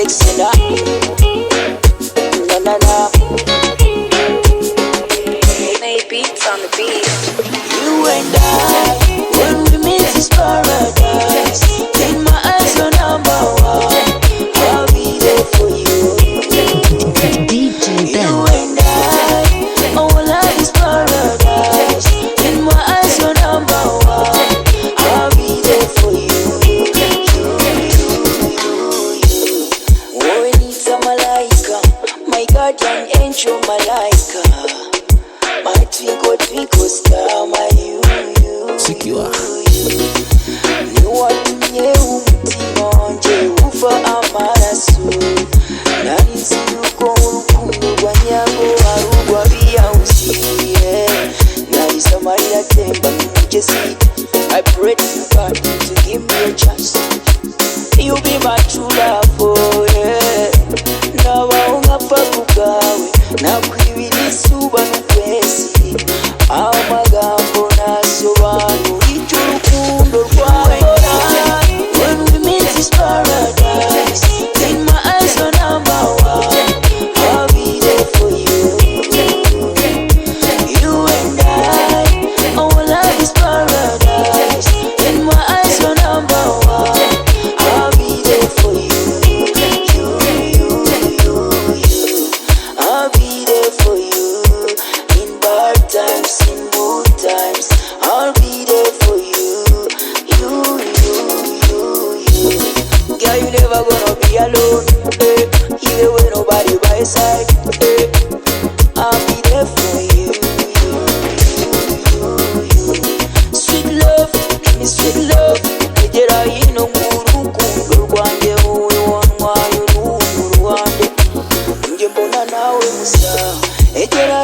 sexy na na na na. Made beats on the beat. You and I, when we meet is paradise. In my eyes, you're number one. I'll be there for you. DJ Ben. You and I, our life is paradise. In my eyes, you're number one. I'll be there for you. Oh, Anita Malaika, my guardian angel Malaika, my twinkle star, my you. Secure. Niwatumye umutima wanje ufa amaraso, narizi yuko urukundo rwa nyago arugwa biyawusiye, narizi amarira atemba nk'umugezi. I pray to God to give me a chance. You be my true love, oh yeah. Nabaho nkapfa kubwawe, nakwibira izuba n'ukwezi, amagambo nasobanura icyo urukundo rwawe. When we meet is paradise. In my eyes you're number one. I'll be there for you. You and I, our life is paradise. In my eyes you're number one. I'll be there for you. I'll be there for you. In bad times, in good times, I'll be there for you. Girl, you never gonna be alone, even when nobody by your side, I'll be there for you. Sweet love, give me sweet love. Egera hino nk'urukundo rwanjye, wowe wantwaye uruhu rwanjye. Njye mbona nawe musa. Egera